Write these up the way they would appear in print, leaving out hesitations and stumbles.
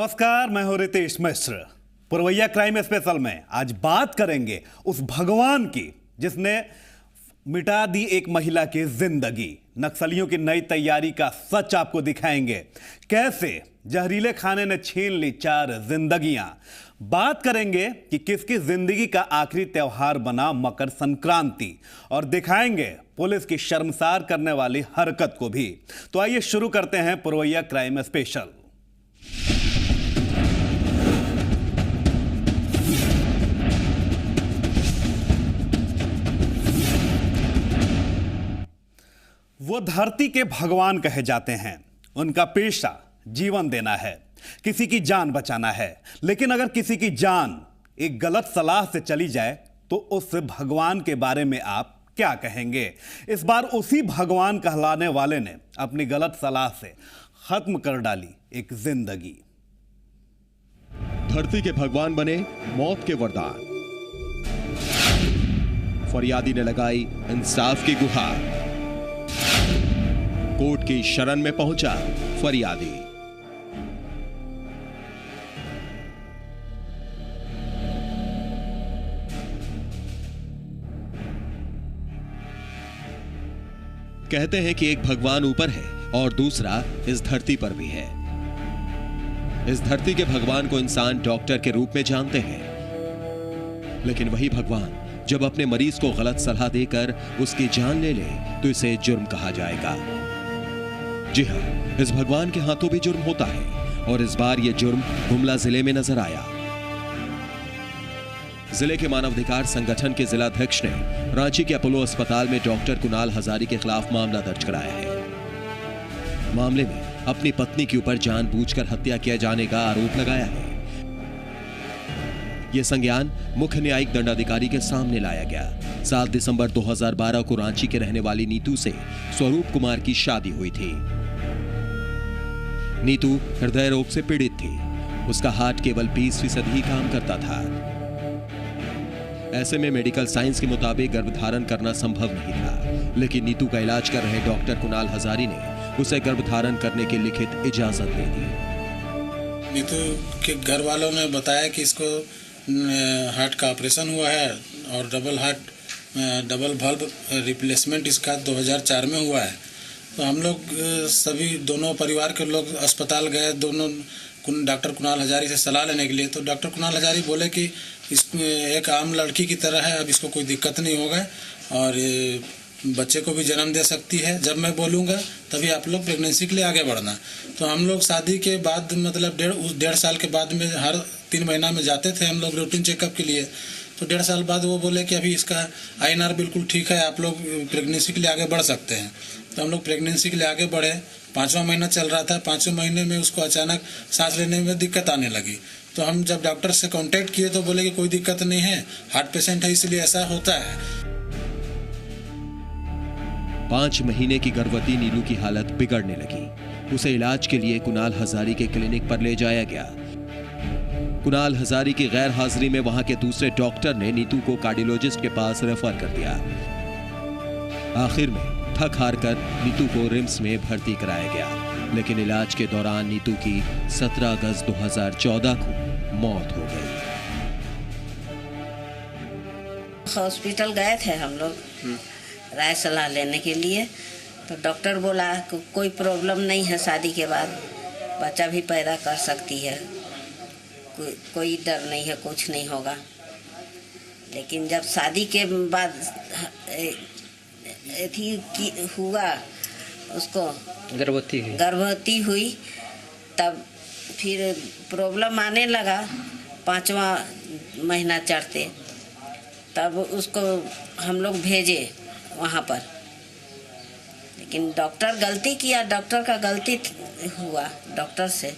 नमस्कार, मैं हूं रितेश मिश्र। पुरवैया क्राइम स्पेशल में आज बात करेंगे उस भगवान की जिसने मिटा दी एक महिला की जिंदगी। नक्सलियों की नई तैयारी का सच आपको दिखाएंगे, कैसे जहरीले खाने ने छीन ली 4 जिंदगियां। बात करेंगे कि किसकी जिंदगी का आखिरी त्योहार बना मकर संक्रांति, और दिखाएंगे पुलिस की शर्मसार करने वाली हरकत को भी। तो आइए शुरू करते हैं पुरवैया क्राइम स्पेशल। वो धरती के भगवान कहे जाते हैं। उनका पेशा जीवन देना है, किसी की जान बचाना है। लेकिन अगर किसी की जान एक गलत सलाह से चली जाए तो उस भगवान के बारे में आप क्या कहेंगे? इस बार उसी भगवान कहलाने वाले ने अपनी गलत सलाह से खत्म कर डाली एक जिंदगी। धरती के भगवान बने मौत के वरदान। फरियादी ने लगाई इंसाफ की गुहार। कोर्ट की शरण में पहुंचा फरियादी। कहते हैं कि एक भगवान ऊपर है और दूसरा इस धरती पर भी है। इस धरती के भगवान को इंसान डॉक्टर के रूप में जानते हैं, लेकिन वही भगवान जब अपने मरीज को गलत सलाह देकर उसकी जान ले ले तो इसे जुर्म कहा जाएगा। जी हां, इस भगवान के हाथों भी जुर्म होता है, और इस बार यह जुर्म गुमला जिले में नजर आया। जिले के मानवाधिकार संगठन के जिलाध्यक्ष ने रांची के अपोलो अस्पताल में डॉक्टर कुणाल हजारी के खिलाफ मामला दर्ज कराया है। मामले में अपनी पत्नी के ऊपर जानबूझकर हत्या किए जाने का आरोप लगाया है। यह संज्ञान मुख्य न्यायिक दंडाधिकारी के सामने लाया गया। 7 दिसंबर 2012 को रांची के रहने वाली नीतू से स्वरूप कुमार की शादी हुई थी। नीतू हृदय रोग से पीड़ित थी। उसका हार्ट केवल 20% ही काम करता था। ऐसे में मेडिकल साइंस के मुताबिक गर्भधारण करना संभव नहीं था, लेकिन नीतू का इलाज कर रहे डॉक्टर कुणाल हजारी ने उसे गर्भधारण करने की लिखित इजाजत दे दी। नीतू के घर वालों ने बताया कि इसको हार्ट का ऑपरेशन हुआ है और डबल वाल्व रिप्लेसमेंट इसका 2004 में हुआ है। तो हम लोग सभी दोनों परिवार के लोग अस्पताल गए, दोनों डॉक्टर कुणाल हजारी से सलाह लेने के लिए। तो डॉक्टर कुणाल हजारी बोले कि इसमें एक आम लड़की की तरह है, अब इसको कोई दिक्कत नहीं होगा और बच्चे को भी जन्म दे सकती है। जब मैं बोलूँगा तभी आप लोग प्रेगनेंसी के लिए आगे बढ़ना। तो हम लोग शादी के बाद मतलब 1.5 साल के बाद में हर 3 महीना में जाते थे हम लोग रूटीन चेकअप के लिए। तो 1.5 साल बाद वो बोले कि अभी इसका INR बिल्कुल ठीक है, आप लोग प्रेगनेंसी के लिए आगे बढ़ सकते हैं। तो हम लोग प्रेगनेंसी के लिए आगे बढ़े। 5वां महीना चल रहा था। 5वें महीने में उसको अचानक सांस लेने में दिक्कत आने लगी। तो हम जब डॉक्टर से कांटेक्ट किए तो बोले कि कोई दिक्कत नहीं है, हार्ट पेशेंट है इसलिए ऐसा होता है। 5 महीने की गर्भवती नीलू की हालत बिगड़ने लगी। उसे इलाज के लिए कुणाल हजारी के क्लिनिक पर ले जाया गया। कुणाल हजारी की गैर हाजिरी में वहां के दूसरे डॉक्टर ने नीतू को कार्डियोलॉजिस्ट के पास रेफर कर दिया। आखिर में थक हार कर नीतू को रिम्स में भर्ती कराया गया, लेकिन इलाज के दौरान नीतू की 17 अगस्त 2014 को मौत हो गई। हॉस्पिटल गए थे हम लोग राय सलाह लेने के लिए। तो डॉक्टर बोला कोई प्रॉब्लम नहीं है, शादी के बाद बच्चा भी पैदा कर सकती है, कोई डर नहीं है, कुछ नहीं होगा। लेकिन जब शादी के बाद हुआ, उसको गर्भवती हुई, तब फिर प्रॉब्लम आने लगा। 5वां महीना चढ़ते तब उसको हम लोग भेजे वहाँ पर, लेकिन डॉक्टर गलती किया। डॉक्टर का गलती हुआ, डॉक्टर से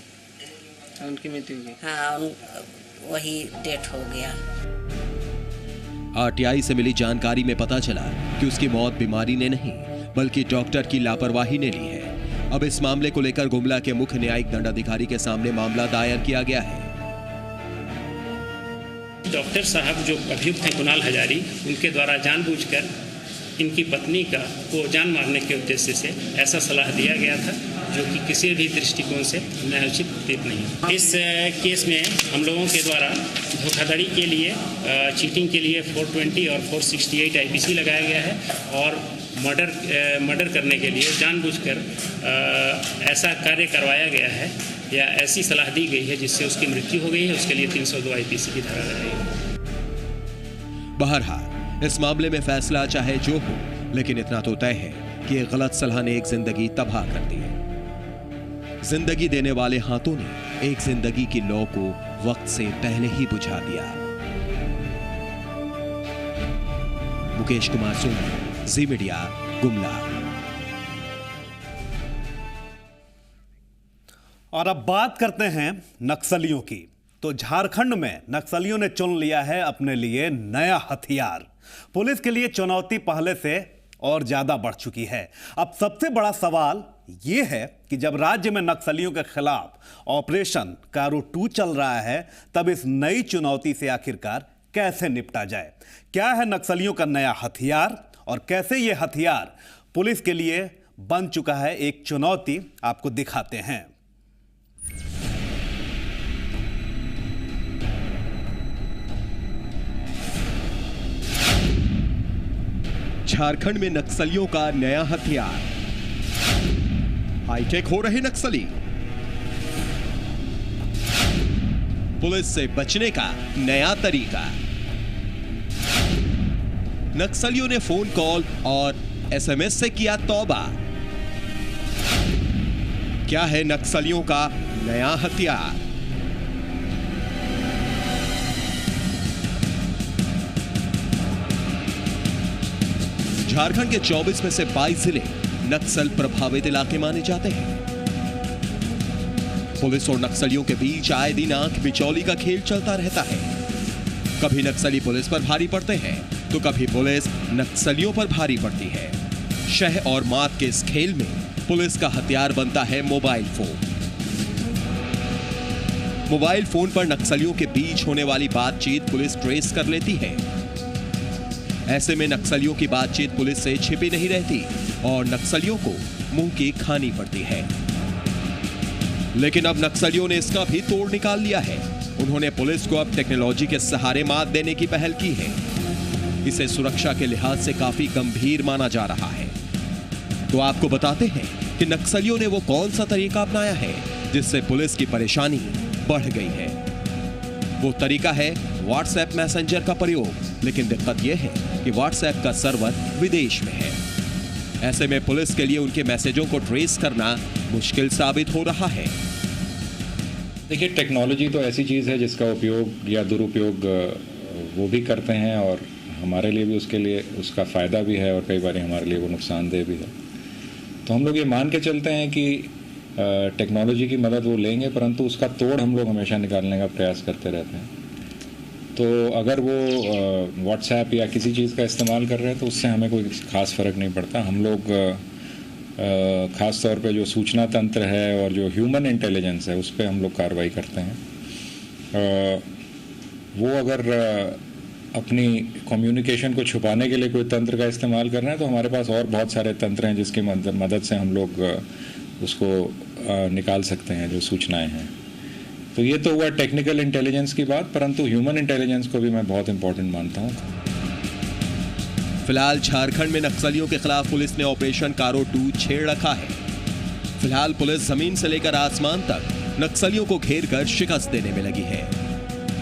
उनकी मृत्यु हो गई। हाँ, वही डेथ हो गया। RTI से मिली जानकारी में पता चला कि उसकी मौत बीमारी ने नहीं बल्कि डॉक्टर की लापरवाही ने ली है। अब इस मामले को लेकर गुमला के मुख्य न्यायिक दंडाधिकारी के सामने मामला दायर किया गया है। डॉक्टर साहब जो अभियुक्त हैं कुणाल हजारी, उनके द्वारा जानबूझकर इनकी पत्नी को जान मारने के उद्देश्य से ऐसा सलाह दिया गया था जो कि किसी भी दृष्टिकोण से न्यायोचित प्रतीत नहीं है। इस केस में हम लोगों के द्वारा धोखाधड़ी के लिए, चीटिंग के लिए 420 और 468 IPC लगाया गया है और मर्डर करने के लिए जानबूझकर ऐसा कार्य करवाया गया है या ऐसी सलाह दी गई है जिससे उसकी मृत्यु हो गई है, उसके लिए 302 IPC की धारा लगाई है। बहरहाल इस मामले में फैसला चाहे जो हो, लेकिन इतना तो तय है कि एक गलत सलाह ने एक जिंदगी तबाह कर दी है। जिंदगी देने वाले हाथों ने एक जिंदगी की लौ को वक्त से पहले ही बुझा दिया। मुकेश कुमार सोनी, जी मीडिया, गुमला। और अब बात करते हैं नक्सलियों की। तो झारखंड में नक्सलियों ने चुन लिया है अपने लिए नया हथियार। पुलिस के लिए चुनौती पहले से और ज्यादा बढ़ चुकी है। अब सबसे बड़ा सवाल यह है कि जब राज्य में नक्सलियों के खिलाफ ऑपरेशन कारो 2 चल रहा है, तब इस नई चुनौती से आखिरकार कैसे निपटा जाए। क्या है नक्सलियों का नया हथियार और कैसे यह हथियार पुलिस के लिए बन चुका है एक चुनौती, आपको दिखाते हैं। झारखंड में नक्सलियों का नया हथियार। हाईटेक हो रहे नक्सली। पुलिस से बचने का नया तरीका। नक्सलियों ने फोन कॉल और SMS से किया तौबा। क्या है नक्सलियों का नया हथियार? झारखंड के 24 में से 22 जिले नक्सल प्रभावित इलाके माने जाते हैं। पुलिस और नक्सलियों के बीच आए दिन आंख बिचौली का खेल चलता रहता है। कभी नक्सली पुलिस पर भारी पड़ते हैं तो कभी पुलिस नक्सलियों पर भारी पड़ती है। शह और मात के इस खेल में पुलिस का हथियार बनता है मोबाइल फोन। मोबाइल फोन पर नक्सलियों के बीच होने वाली बातचीत पुलिस ट्रेस कर लेती है। ऐसे में नक्सलियों की बातचीत पुलिस से छिपी नहीं रहती और नक्सलियों को मुंह की खानी पड़ती है। लेकिन अब नक्सलियों ने इसका भी तोड़ निकाल लिया है। उन्होंने पुलिस को अब टेक्नोलॉजी के सहारे मात देने की पहल की है। इसे सुरक्षा के लिहाज से काफी गंभीर माना जा रहा है। तो आपको बताते हैं कि नक्सलियों ने वो कौन सा तरीका अपनाया है जिससे पुलिस की परेशानी बढ़ गई है। वो तरीका है व्हाट्सएप मैसेंजर का प्रयोग, लेकिन दिक्कत यह है कि व्हाट्सएप का सर्वर विदेश में है। ऐसे में पुलिस के लिए उनके मैसेजों को ट्रेस करना मुश्किल साबित हो रहा है। देखिए, टेक्नोलॉजी तो ऐसी चीज़ है जिसका उपयोग या दुरुपयोग वो भी करते हैं और हमारे लिए भी उसके लिए उसका फ़ायदा भी है और कई बार हमारे लिए वो नुकसानदेह भी है। तो हम लोग ये मान के चलते हैं कि टेक्नोलॉजी की मदद वो लेंगे, परंतु उसका तोड़ हम लोग हमेशा निकालने का प्रयास करते रहते हैं। तो अगर वो व्हाट्सएप या किसी चीज़ का इस्तेमाल कर रहे हैं तो उससे हमें कोई ख़ास फ़र्क नहीं पड़ता। हम लोग ख़ास तौर पे जो सूचना तंत्र है और जो ह्यूमन इंटेलिजेंस है उस पर हम लोग कार्रवाई करते हैं। वो अगर अपनी कम्युनिकेशन को छुपाने के लिए कोई तंत्र का इस्तेमाल कर रहे हैं तो हमारे पास और बहुत सारे तंत्र हैं जिसकी मदद से हम लोग उसको निकाल सकते हैं जो सूचनाएं हैं। तो ये तो हुआ टेक्निकल इंटेलिजेंस की बात, परंतु ह्यूमन इंटेलिजेंस को भी मैं बहुत इंपॉर्टेंट मानता हूँ। फिलहाल झारखंड में नक्सलियों के खिलाफ पुलिस ने ऑपरेशन कारो 2 छेड़ रखा है। फिलहाल पुलिस जमीन से लेकर आसमान तक नक्सलियों को घेर कर शिकस्त देने में लगी है।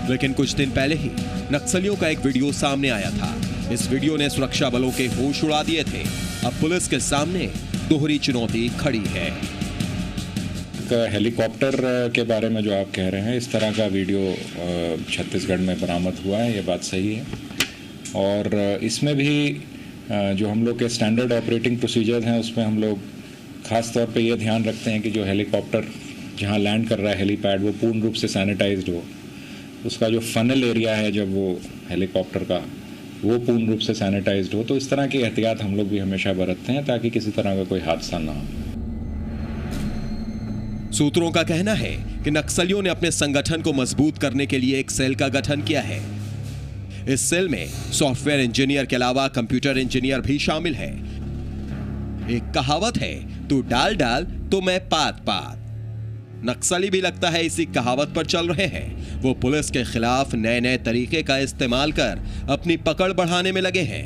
लेकिन कुछ दिन पहले ही नक्सलियों का एक वीडियो सामने आया था। इस वीडियो ने सुरक्षा बलों के होश उड़ा दिए थे। अब पुलिस के सामने दोहरी चुनौती खड़ी है। हेलीकॉप्टर के बारे में जो आप कह रहे हैं, इस तरह का वीडियो छत्तीसगढ़ में बरामद हुआ है, ये बात सही है। और इसमें भी जो हम लोग के स्टैंडर्ड ऑपरेटिंग प्रोसीजर हैं उसमें हम लोग ख़ास तौर पे ये ध्यान रखते हैं कि जो हेलीकॉप्टर जहां लैंड कर रहा है हेलीपैड, वो पूर्ण रूप से सैनिटाइज्ड हो। उसका जो फनल एरिया है जब वो हेलीकॉप्टर का, वो पूर्ण रूप से सैनिटाइज्ड हो। तो इस तरह की एहतियात हम लोग भी हमेशा बरतते हैं ताकि किसी तरह का कोई हादसा ना हो। सूत्रों का कहना है कि नक्सलियों ने अपने संगठन को मजबूत करने के लिए एक सेल का गठन किया है। इस सेल में सॉफ्टवेयर इंजीनियर के अलावा कंप्यूटर इंजीनियर भी शामिल है। एक कहावत है, तू डाल डाल तो मैं पात पात। नक्सली भी लगता है इसी कहावत पर चल रहे हैं। वो पुलिस के खिलाफ नए नए तरीके का इस्तेमाल कर अपनी पकड़ बढ़ाने में लगे हैं।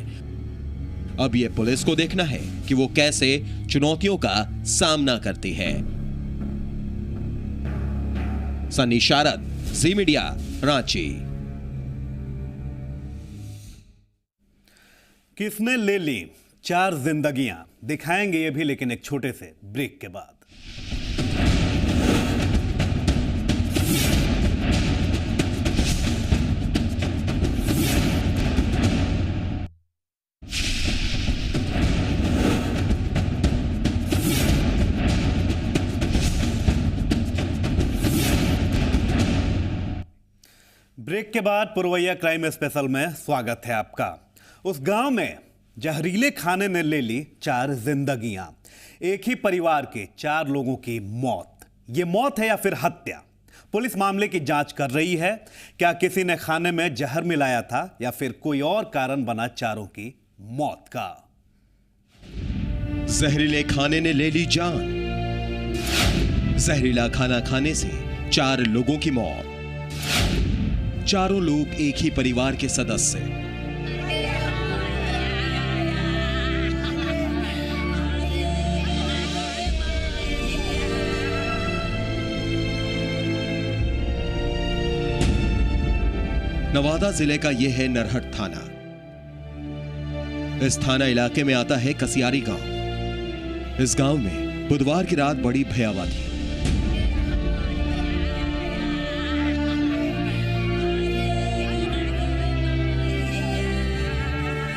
अब ये पुलिस को देखना है कि वो कैसे चुनौतियों का सामना करती है। सनी शारद, जी मीडिया, रांची। किसने ले ली 4 जिंदगियां, दिखाएंगे ये भी, लेकिन एक छोटे से ब्रेक के बाद। ब्रेक के बाद पुरवैया क्राइम स्पेशल में स्वागत है आपका। उस गांव में जहरीले खाने ने ले ली 4 जिंदगियां। एक ही परिवार के 4 लोगों की मौत। ये मौत है या फिर हत्या? पुलिस मामले की जांच कर रही है। क्या किसी ने खाने में जहर मिलाया था या फिर कोई और कारण बना चारों की मौत का? जहरीले खाने ने ले ली जान। जहरीला खाना खाने से 4 लोगों की मौत। चारों लोग एक ही परिवार के सदस्य। नवादा जिले का यह है नरहट थाना। इस थाना इलाके में आता है कसियारी गांव। इस गांव में बुधवार की रात बड़ी भयावह थी।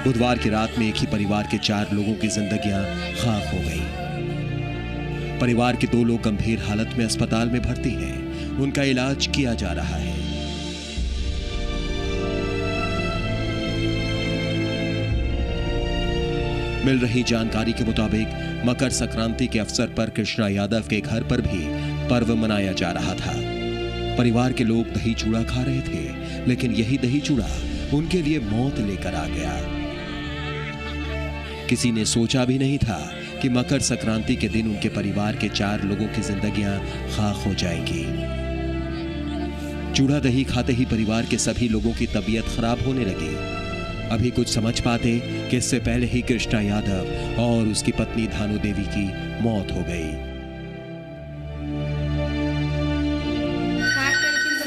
बुधवार की रात में एक ही परिवार के 4 लोगों की जिंदगियां खाक हो गई। परिवार के 2 लोग गंभीर हालत में अस्पताल में भर्ती हैं। उनका इलाज किया जा रहा है। मिल रही जानकारी के मुताबिक मकर संक्रांति के अवसर पर कृष्णा यादव के घर पर भी पर्व मनाया जा रहा था। परिवार के लोग दही चूड़ा खा रहे थे, लेकिन यही दही चूड़ा उनके लिए मौत लेकर आ गया। किसी ने सोचा भी नहीं था कि मकर संक्रांति के दिन उनके परिवार के 4 लोगों की जिंदगियां खाक हो जाएंगी। चूड़ा दही खाते ही परिवार के सभी लोगों की तबीयत खराब होने लगी। अभी कुछ समझ पाते कि इससे पहले ही कृष्णा यादव और उसकी पत्नी धानु देवी की मौत हो गई।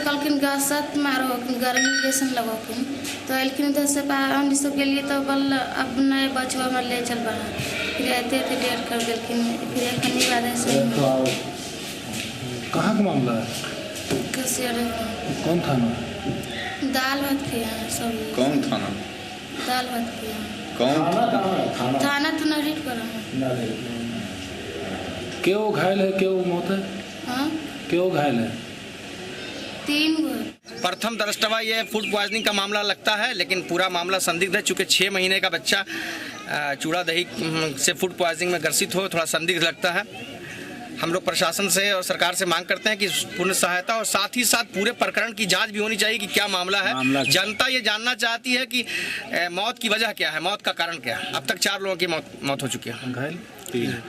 कलकिन गसत मारो गर्मी जैसन लगो तो एलकिन उधर से हम सब के लिए तो बल अब नए बचवा में ले चल बना फिर आते थे डेट कर देलकिन फिर एक महीने बाद ऐसे कहाँ का मामला है? कसियारी कौन थाना? दाल भात किया सब। कौन थाना? दाल भात किया। कौन थाना तो नहीं करा। क्यों घायल है? क्यों मौत है? हाँ क्यों घायल है? 3 गो। प्रथम दृष्टया ये फूड पॉइजनिंग का मामला लगता है, लेकिन पूरा मामला संदिग्ध है। चूँकि 6 महीने का बच्चा चूड़ा दही से फूड पॉइजनिंग में ग्रसित हो, थोड़ा संदिग्ध लगता है। हम लोग प्रशासन से और सरकार से मांग करते हैं कि पूर्ण सहायता और साथ ही साथ पूरे प्रकरण की जांच भी होनी चाहिए कि क्या मामला है। जनता ये जानना चाहती है कि मौत की वजह क्या है, मौत का कारण क्या है। अब तक 4 लोगों की मौत हो चुकी है। घायल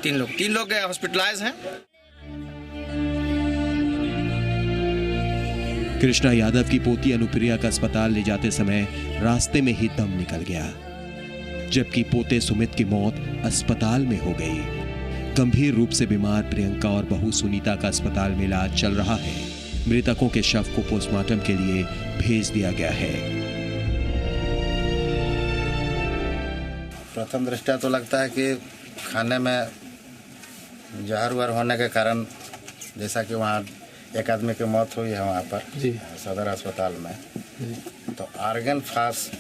3 लोग हॉस्पिटलाइज हैं। कृष्णा यादव की पोती अनुप्रिया का अस्पताल ले जाते समय रास्ते में ही दम निकल गया, जबकि पोते सुमित की मौत अस्पताल में हो गई। गंभीर रूप से बीमार प्रियंका और बहू सुनीता का अस्पताल में इलाज चल रहा है। मृतकों के शव को पोस्टमार्टम के लिए भेज दिया गया है। प्रथम दृष्टया तो लगता है कि खाने में जहर वहर होने के कारण, जैसा कि वहाँ एक आदमी की मौत हुई है वहाँ पर जी सदर अस्पताल में जी। तो आर्गन फास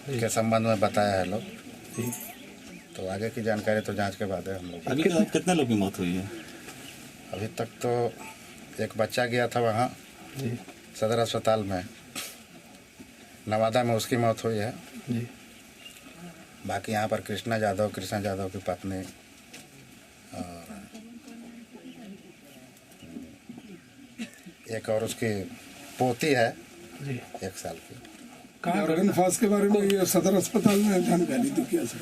के संबंध में बताया है लोग जी। तो आगे की जानकारी तो जांच के बाद है हम लोग। अभी तक कितने लोग की मौत हुई है? अभी तक तो एक बच्चा गया था वहाँ जी सदर अस्पताल में, नवादा में उसकी मौत हुई है जी। बाकी यहाँ पर कृष्णा यादव की पत्नी और एक और उसकी पोती है जी 1 साल की, गार्डन फास्ट के बारे में ये सदर अस्पताल में जानकारी दी क्या सर?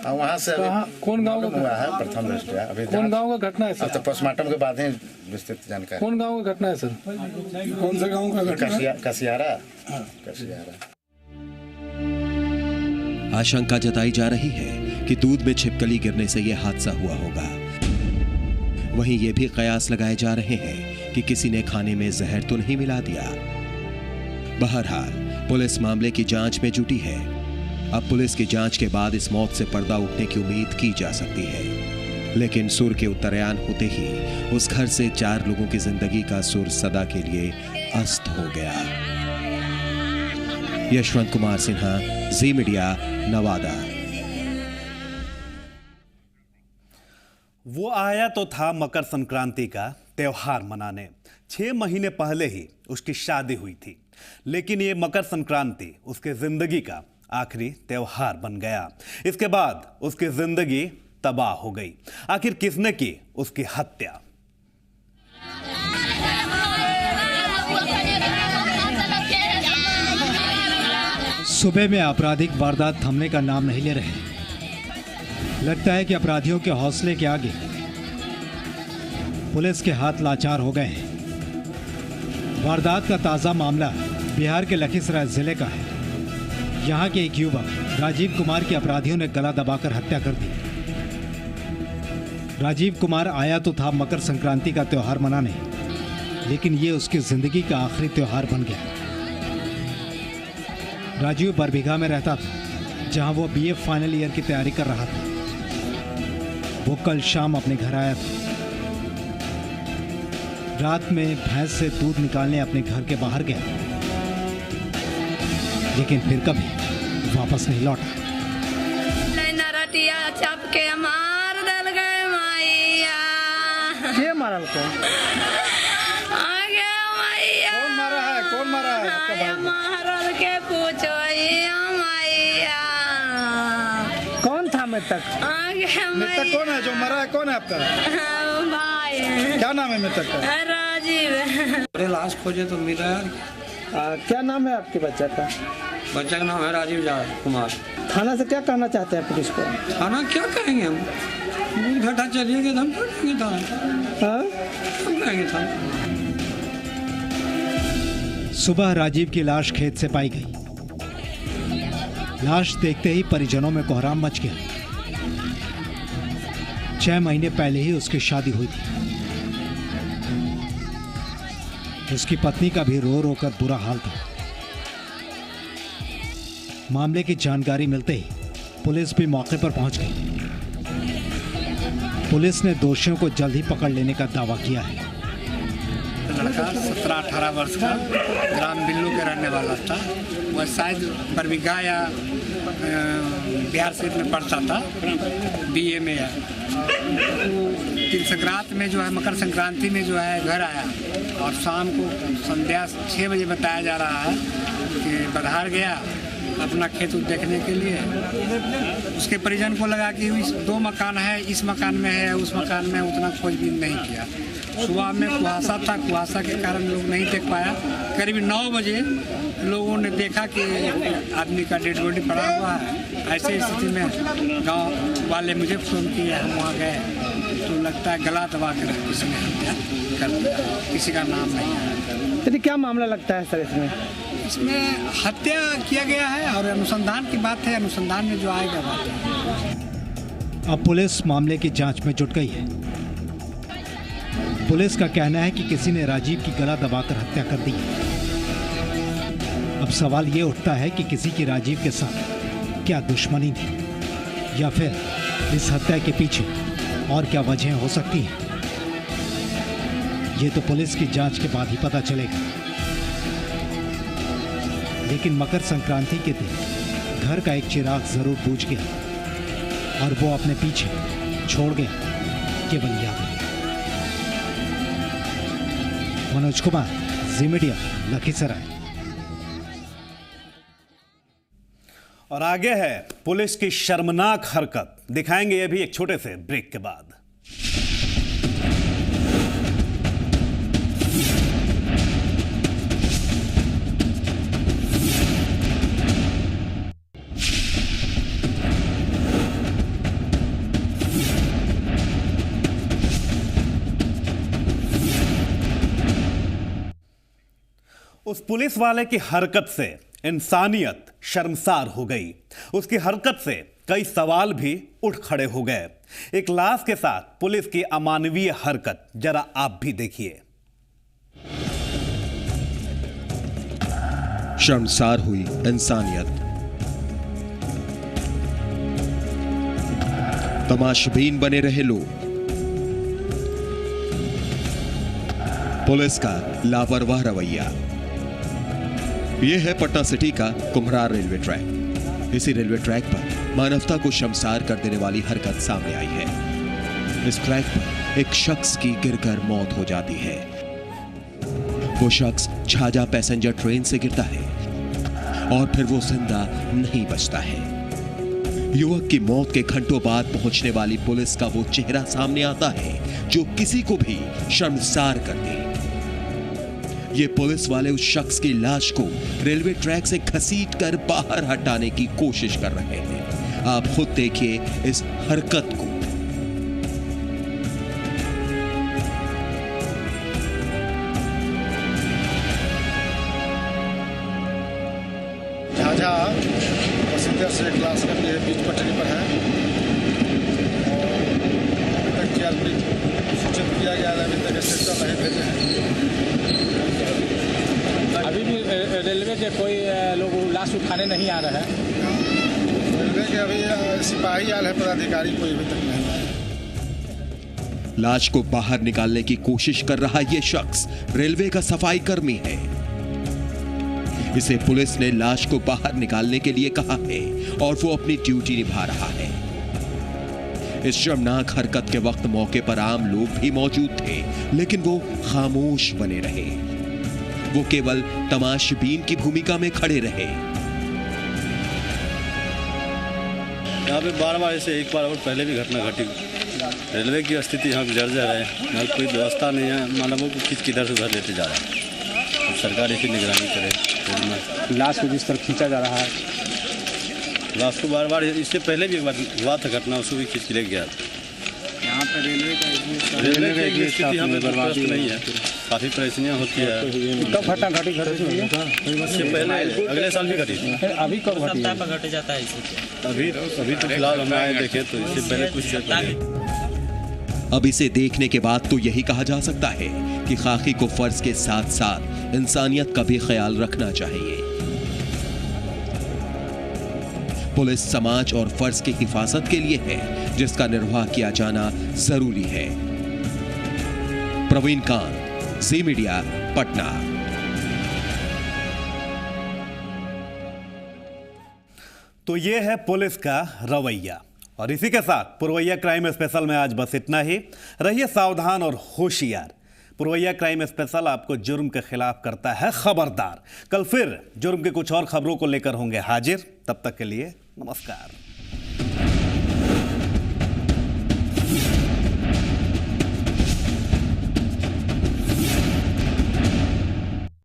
वहाँ से कौन गाँव का हुआ है प्रथम दृष्टया अभी कौन गाँव का घटना है सर? तो पोस्टमार्टम के बाद ही विस्तृत जानकारी। कौन गाँव का घटना है सर? कौन से गाँव का घटना है? कसियारा। आशंका जताई जा रही है कि दूध में छिपकली गिरने से यह हादसा हुआ होगा। वहीं ये भी कयास लगाए जा रहे हैं कि किसी ने खाने में जहर तो नहीं मिला दिया। बहरहाल पुलिस मामले की जांच में जुटी है। अब पुलिस की जांच के बाद इस मौत से पर्दा उठने की उम्मीद की जा सकती है, लेकिन सुर के उत्तरायण होते ही उस घर से 4 लोगों की जिंदगी का सुर सदा के लिए अस्त हो गया। यशवंत कुमार सिन्हा, जी मीडिया, नवादा। वो आया तो था मकर संक्रांति का त्योहार मनाने। 6 महीने पहले ही उसकी शादी हुई थी, लेकिन ये मकर संक्रांति उसके जिंदगी का आखिरी त्योहार बन गया। इसके बाद उसकी जिंदगी तबाह हो गई। आखिर किसने की उसकी हत्या? सुबह में आपराधिक वारदात थमने का नाम नहीं ले रहे। लगता है कि अपराधियों के हौसले के आगे पुलिस के हाथ लाचार हो गए हैं। वारदात का ताज़ा मामला बिहार के लखीसराय जिले का है। यहाँ के एक युवक राजीव कुमार की अपराधियों ने गला दबाकर हत्या कर दी। राजीव कुमार आया तो था मकर संक्रांति का त्योहार मनाने, लेकिन ये उसकी जिंदगी का आखिरी त्योहार बन गया। राजीव बरबीघा में रहता था, जहाँ वो BA फाइनल ईयर की तैयारी कर रहा था। वो कल शाम अपने घर आया था। रात में भैंस से दूध निकालने अपने घर के बाहर गया, लेकिन फिर कभी वापस नहीं लौटा। क्या मारा को? कौन मारा है? कौन मारा है आपका भाई? के पूछो कौन था मृतक? मृतक कौन है? जो मरा है कौन है आपका? भाई। क्या नाम है मृतक का? राजीव। अरे लाश खोजे तो मिला यार। क्या नाम है आपके बच्चा का? बच्चा का नाम है राजीव कुमार। थाना से क्या कहना चाहते हैं पुलिस को? थाना क्या कहेंगे हम? घटा चलिए गए हम कहेंगे थाना। हम कहेंगे थाना। सुबह राजीव की लाश खेत से पाई गई। लाश देखते ही परिजनों में कोहराम मच गया। 6 महीने पहले ही उसकी शादी हुई थी। उसकी पत्नी का भी रो रो कर बुरा हाल था। मामले की जानकारी मिलते ही पुलिस भी मौके पर पहुंच गई। पुलिस ने दोषियों को जल्द ही पकड़ लेने का दावा किया है। लड़का 17-18 वर्ष का ग्राम बिल्लू के रहने वाला था। वह शायद बरबीघा या बिहार शरीफ में पढ़ता था, BA में है। तिल संक्रांत में जो है, मकर संक्रांति में जो है घर आया और शाम को संध्या 6 बजे बताया जा रहा है कि बधार गया अपना खेत देखने के लिए। उसके परिजन को लगा कि 2 मकान है, इस मकान में है, उस मकान में, उतना खोजबीन नहीं किया। सुबह में कुहासा था, कुहासा के कारण लोग नहीं देख पाया। करीब 9 बजे लोगों ने देखा कि आदमी का डेड बॉडी पड़ा हुआ है। ऐसे स्थिति में गांव वाले मुझे फ़ोन किए, हम वहाँ गए तो लगता है गला दबा कर किसी ने हत्या कर दिया। किसी का नाम नहीं है। तो क्या मामला लगता है सर इसमें? इसमें हत्या किया गया है और अनुसंधान की बात है। अनुसंधान में जो आएगा बात है। अब पुलिस मामले की जांच में जुट गई है। पुलिस का कहना है कि किसी ने राजीव की गला दबाकर हत्या कर दी है। अब सवाल ये उठता है कि किसी की राजीव के साथ क्या दुश्मनी थी, या फिर इस हत्या के पीछे और क्या वजह हो सकती है। ये तो पुलिस की जांच के बाद ही पता चलेगा। लेकिन मकर संक्रांति के दिन घर का एक चिराग जरूर बुझ गया और वो अपने पीछे छोड़ गया केवल यादें। मनोज कुमार, जी मीडिया, लखीसराय। और आगे है पुलिस की शर्मनाक हरकत। दिखाएंगे ये भी एक छोटे से ब्रेक के बाद। उस पुलिस वाले की हरकत से इंसानियत शर्मसार हो गई। उसकी हरकत से कई सवाल भी उठ खड़े हो गए। एक लाश के साथ पुलिस की अमानवीय हरकत जरा आप भी देखिए। शर्मसार हुई इंसानियत। तमाशबीन बने रहे लोग। पुलिस का लापरवाह रवैया। यह है पटना सिटी का कुम्हरार रेलवे ट्रैक। इसी रेलवे ट्रैक पर मानवता को शर्मसार कर देने वाली हरकत सामने आई है। इस ट्रैक पर एक शख्स की गिरकर मौत हो जाती है। वो शख्स झाझा पैसेंजर ट्रेन से गिरता है और फिर वो जिंदा नहीं बचता है। युवक की मौत के घंटों बाद पहुंचने वाली पुलिस का वो चेहरा सामने आता है जो किसी को भी शर्मसार कर दे। ये पुलिस वाले उस शख्स की लाश को रेलवे ट्रैक से घसीटकर बाहर हटाने की कोशिश कर रहे हैं। आप खुद देखिए इस हरकत को। झाझा पैसेंजर से क्लास का बीच पटरी पर है और अभी तक सूचित किया गया है। अभी तक स्टेशन नहीं भेजे हैं। अभी भी रेलवे के कोई लोग लाश उठाने नहीं आ रहे हैं। रेलवे के अभी सिपाही आए हैं, पदाधिकारी कोई अभी तक नहीं आए। लाश को बाहर निकालने की कोशिश कर रहा यह शख्स रेलवे का सफाई कर्मी है। इसे पुलिस ने लाश को बाहर निकालने के लिए कहा है और वो अपनी ड्यूटी निभा रहा है। इस शर्मनाक हरकत के वक्त मौके पर आम लोग भी मौजूद थे, लेकिन वो खामोश बने रहे। वो केवल तमाशबीन की भूमिका में खड़े रहे। यहाँ पे बार ऐसे एक बार और पहले भी घटना घटी। रेलवे की स्थिति यहाँ की जर्जर है। यहाँ कोई व्यवस्था नहीं है। मानवों को किधर से उधर लेते जा रहे हैं। अब सरकार इसकी निगरानी करे। लाश को जिस तरह खींचा जा रहा है, लाश को बार इससे पहले भी हुआ था घटना, उसको भी खींच के ले गया। यहाँ पे रेलवे की स्थिति यहाँ पे बर्दाश्त नहीं है। काफ़ी परेशानियाँ होती है। कब घटना घटी इससे पहले अगले साल भी घटी थी। अभी कब घटी? घट जाता है अभी तो फिलहाल हम आए देखे तो इससे पहले कुछ। अब इसे देखने के बाद तो यही कहा जा सकता है कि खाकी को फर्ज के साथ साथ इंसानियत का भी ख्याल रखना चाहिए। पुलिस समाज और फर्ज की हिफाजत के लिए है, जिसका निर्वाह किया जाना जरूरी है। प्रवीण कांत, जी मीडिया, पटना। तो ये है पुलिस का रवैया। और इसी के साथ पुरवैया क्राइम स्पेशल में आज बस इतना ही। रहिए सावधान और होशियार। पुरवैया क्राइम स्पेशल आपको जुर्म के खिलाफ करता है खबरदार। कल फिर जुर्म के कुछ और खबरों को लेकर होंगे हाजिर। तब तक के लिए नमस्कार।